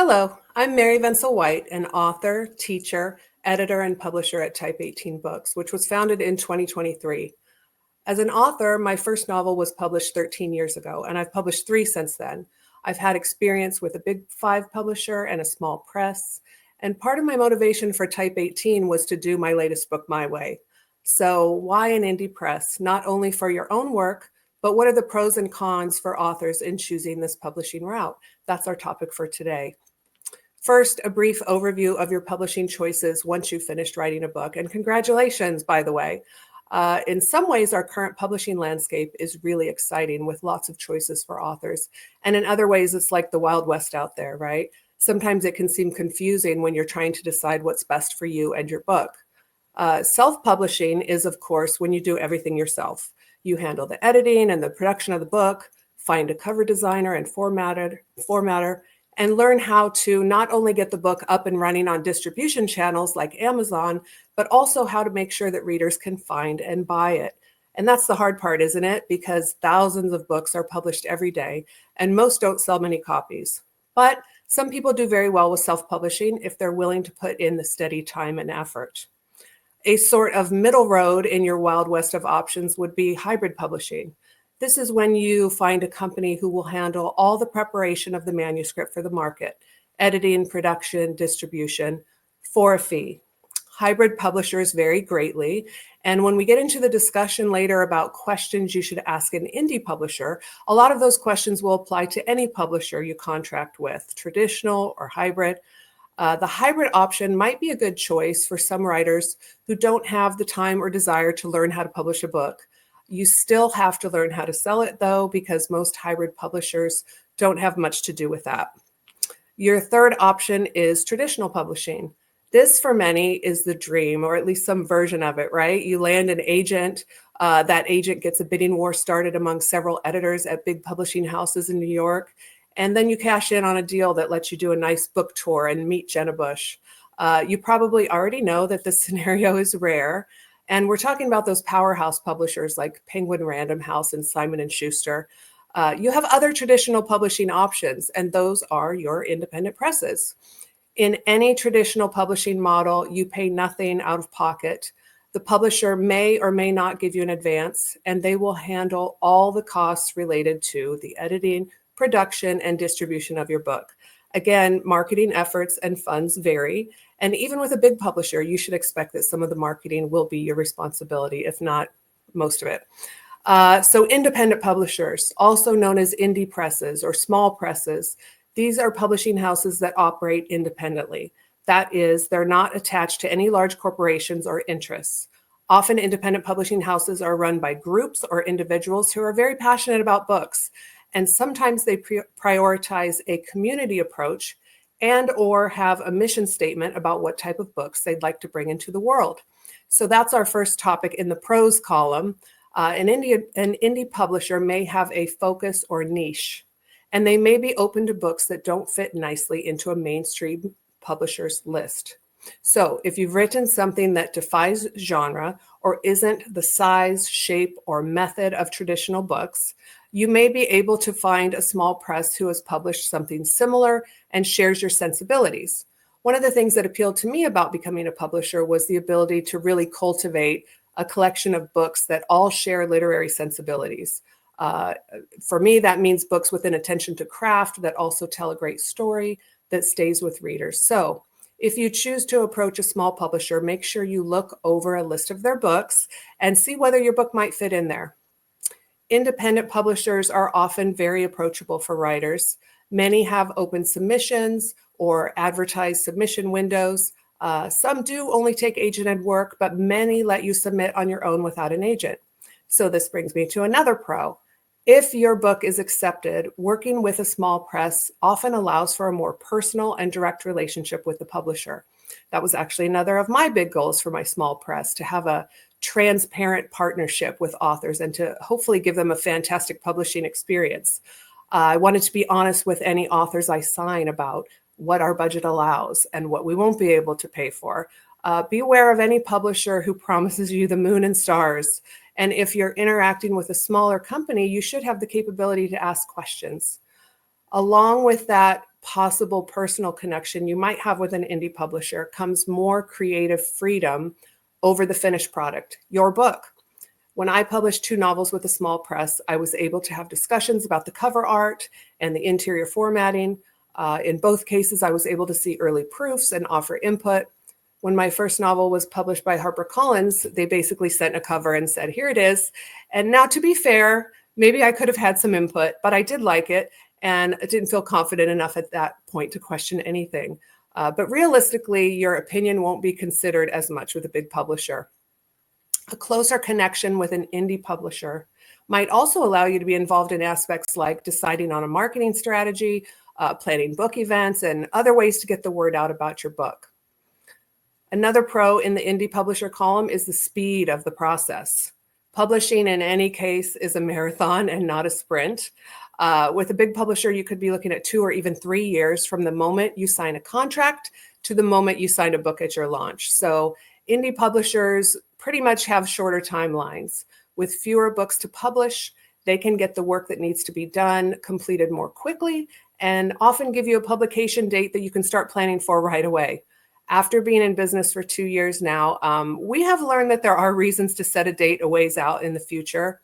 Hello, I'm Mary Vensel White, an author, teacher, editor, and publisher at Type 18 Books, which was founded in 2023. As an author, my first novel was published 13 years ago, and I've published 3 since then. I've had experience with a big 5 publisher and a small press, and part of my motivation for Type 18 was to do my latest book my way. So why an indie press? Not only for your own work, but what are the pros and cons for authors in choosing this publishing route? That's our topic for today. First, a brief overview of your publishing choices once you've finished writing a book. And congratulations, by the way. In some ways, our current publishing landscape is really exciting with lots of choices for authors. And in other ways, it's like the Wild West out there, right? Sometimes it can seem confusing when you're trying to decide what's best for you and your book. Self-publishing is, of course, when you do everything yourself. You handle the editing and the production of the book, find a cover designer and formatter, and learn how to not only get the book up and running on distribution channels like Amazon, but also how to make sure that readers can find and buy it. And that's the hard part, isn't it? Because thousands of books are published every day, and most don't sell many copies. But some people do very well with self-publishing if they're willing to put in the steady time and effort. A sort of middle road in your Wild West of options would be hybrid publishing. This is when you find a company who will handle all the preparation of the manuscript for the market, editing, production, distribution, for a fee. Hybrid publishers vary greatly, and when we get into the discussion later about questions you should ask an indie publisher, a lot of those questions will apply to any publisher you contract with, traditional or hybrid. The hybrid option might be a good choice for some writers who don't have the time or desire to learn how to publish a book. You still have to learn how to sell it, though, because most hybrid publishers don't have much to do with that. Your third option is traditional publishing. This, for many, is the dream, or at least some version of it, right? You land an agent. That agent gets a bidding war started among several editors at big publishing houses in New York. And then you cash in on a deal that lets you do a nice book tour and meet Jenna Bush. You probably already know that this scenario is rare. And we're talking about those powerhouse publishers like Penguin Random House and Simon & Schuster. You have other traditional publishing options, and those are your independent presses. In any traditional publishing model, you pay nothing out of pocket. The publisher may or may not give you an advance, and they will handle all the costs related to the editing, production, and distribution of your book. Again, marketing efforts and funds vary, and even with a big publisher, you should expect that some of the marketing will be your responsibility, if not most of it. So independent publishers, also known as indie presses or small presses, these are publishing houses that operate independently. That is, they're not attached to any large corporations or interests. Often independent publishing houses are run by groups or individuals who are very passionate about books. And sometimes they prioritize a community approach and or have a mission statement about what type of books they'd like to bring into the world. So that's our first topic in the pros column. An indie publisher may have a focus or niche, and they may be open to books that don't fit nicely into a mainstream publisher's list. So if you've written something that defies genre or isn't the size, shape, or method of traditional books, you may be able to find a small press who has published something similar and shares your sensibilities. One of the things that appealed to me about becoming a publisher was the ability to really cultivate a collection of books that all share literary sensibilities. For me, that means books with an attention to craft that also tell a great story that stays with readers. So if you choose to approach a small publisher, make sure you look over a list of their books and see whether your book might fit in there. Independent publishers are often very approachable for writers. Many have open submissions or advertised submission windows. Some do only take agented work, but many let you submit on your own without an agent. So this brings me to another pro. If your book is accepted, working with a small press often allows for a more personal and direct relationship with the publisher. That was actually another of my big goals for my small press, to have a transparent partnership with authors and to hopefully give them a fantastic publishing experience. I wanted to be honest with any authors I sign about what our budget allows and what we won't be able to pay for. Be aware of any publisher who promises you the moon and stars. And if you're interacting with a smaller company, you should have the capability to ask questions. Along with that possible personal connection you might have with an indie publisher comes more creative freedom over the finished product, your book. When I published 2 novels with a small press, I was able to have discussions about the cover art and the interior formatting. In both cases, I was able to see early proofs and offer input. When my first novel was published by HarperCollins, they basically sent a cover and said, here it is. And now, to be fair, maybe I could have had some input, but I did like it, and I didn't feel confident enough at that point to question anything. But realistically, your opinion won't be considered as much with a big publisher. A closer connection with an indie publisher might also allow you to be involved in aspects like deciding on a marketing strategy, planning book events, and other ways to get the word out about your book. Another pro in the indie publisher column is the speed of the process. Publishing in any case is a marathon and not a sprint. With a big publisher, you could be looking at 2 or even 3 years from the moment you sign a contract to the moment you sign a book at your launch. So indie publishers pretty much have shorter timelines. With fewer books to publish, they can get the work that needs to be done completed more quickly and often give you a publication date that you can start planning for right away. After being in business for 2 years now, we have learned that there are reasons to set a date a ways out in the future.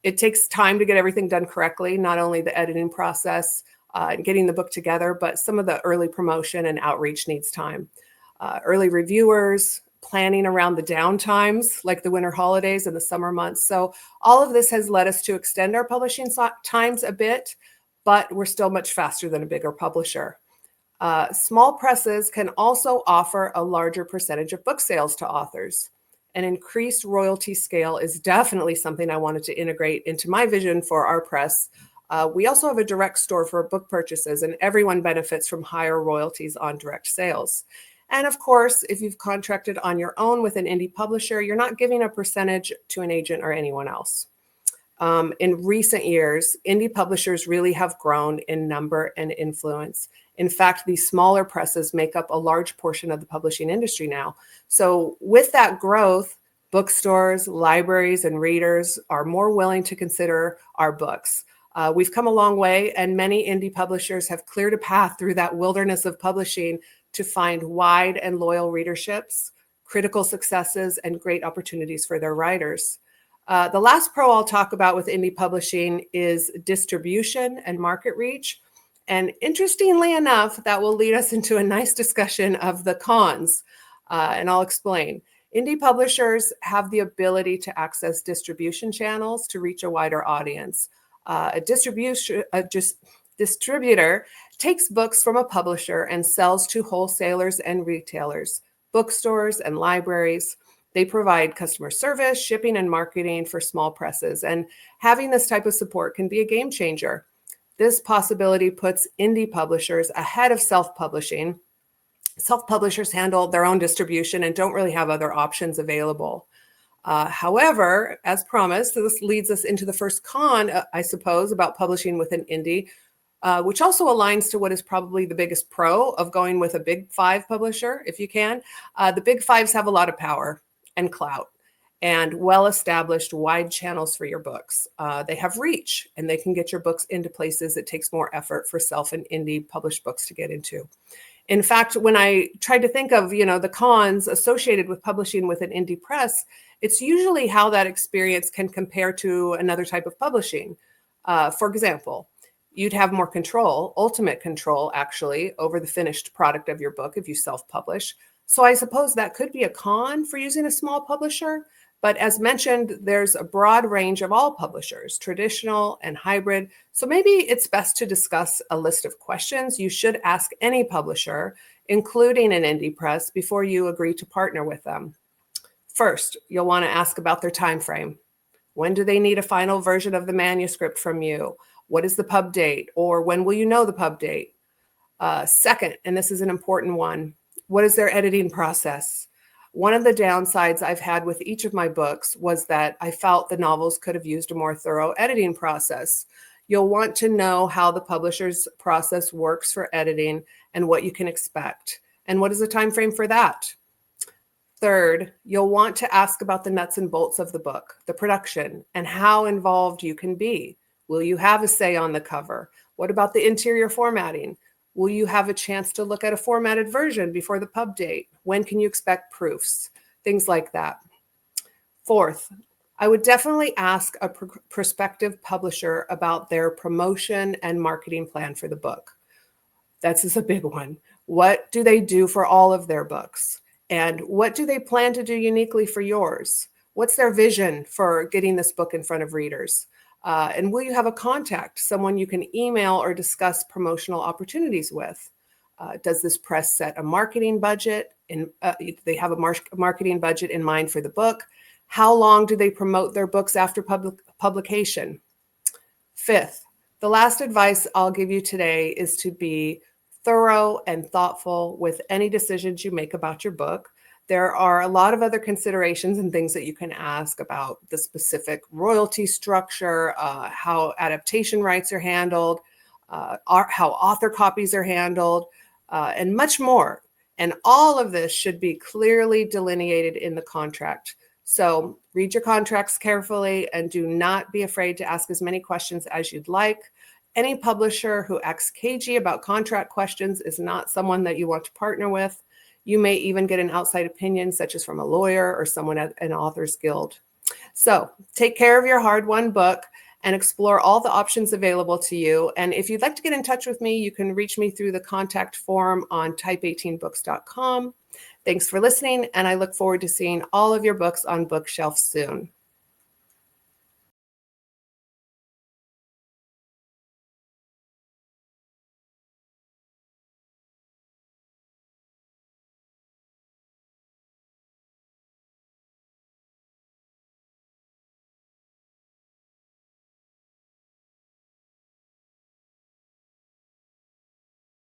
It takes time to get everything done correctly, not only the editing process and getting the book together, but some of the early promotion and outreach needs time. Early reviewers, planning around the downtimes, like the winter holidays and the summer months. So all of this has led us to extend our publishing times a bit, but we're still much faster than a bigger publisher. Small presses can also offer a larger percentage of book sales to authors. An increased royalty scale is definitely something I wanted to integrate into my vision for our press. We also have a direct store for book purchases, and everyone benefits from higher royalties on direct sales. And of course, if you've contracted on your own with an indie publisher, you're not giving a percentage to an agent or anyone else. In recent years, indie publishers really have grown in number and influence. In fact, these smaller presses make up a large portion of the publishing industry now. So with that growth, bookstores, libraries, and readers are more willing to consider our books. We've come a long way, and many indie publishers have cleared a path through that wilderness of publishing to find wide and loyal readerships, critical successes, and great opportunities for their writers. The last pro I'll talk about with indie publishing is distribution and market reach. And interestingly enough, that will lead us into a nice discussion of the cons, and I'll explain. Indie publishers have the ability to access distribution channels to reach a wider audience. A distributor takes books from a publisher and sells to wholesalers and retailers, bookstores and libraries. They provide customer service, shipping, and marketing for small presses. And having this type of support can be a game changer. This possibility puts indie publishers ahead of self-publishing. Self-publishers handle their own distribution and don't really have other options available. However, as promised, this leads us into the first con, I suppose, about publishing with an indie, which also aligns to what is probably the biggest pro of going with a big 5 publisher, if you can. The big 5s have a lot of power and clout and well-established wide channels for your books. They have reach, and they can get your books into places it takes more effort for self and indie published books to get into. In fact, when I tried to think of, the cons associated with publishing with an indie press, it's usually how that experience can compare to another type of publishing. For example, you'd have more control, ultimate control, actually, over the finished product of your book if you self-publish. So I suppose that could be a con for using a small publisher. But as mentioned, there's a broad range of all publishers, traditional and hybrid. So maybe it's best to discuss a list of questions you should ask any publisher, including an indie press, before you agree to partner with them. First, you'll want to ask about their time frame. When do they need a final version of the manuscript from you? What is the pub date? Or when will you know the pub date? Second, and this is an important one, what is their editing process? One of the downsides I've had with each of my books was that I felt the novels could have used a more thorough editing process. You'll want to know how the publisher's process works for editing and what you can expect. And what is the time frame for that? Third, you'll want to ask about the nuts and bolts of the book, the production, and how involved you can be. Will you have a say on the cover? What about the interior formatting? Will you have a chance to look at a formatted version before the pub date? When can you expect proofs? Things like that. Fourth, I would definitely ask a prospective publisher about their promotion and marketing plan for the book. That's a big one. What do they do for all of their books? And what do they plan to do uniquely for yours? What's their vision for getting this book in front of readers? And will you have a contact, someone you can email or discuss promotional opportunities with? Does this press set a marketing budget? They have a marketing budget in mind for the book. How long do they promote their books after publication? Fifth, the last advice I'll give you today is to be thorough and thoughtful with any decisions you make about your book. There are a lot of other considerations and things that you can ask about the specific royalty structure, how adaptation rights are handled, how author copies are handled, and much more. And all of this should be clearly delineated in the contract. So read your contracts carefully and do not be afraid to ask as many questions as you'd like. Any publisher who acts cagey about contract questions is not someone that you want to partner with. You may even get an outside opinion, such as from a lawyer or someone at an author's guild. So take care of your hard-won book and explore all the options available to you. And if you'd like to get in touch with me, you can reach me through the contact form on type18books.com. Thanks for listening, and I look forward to seeing all of your books on bookshelves soon.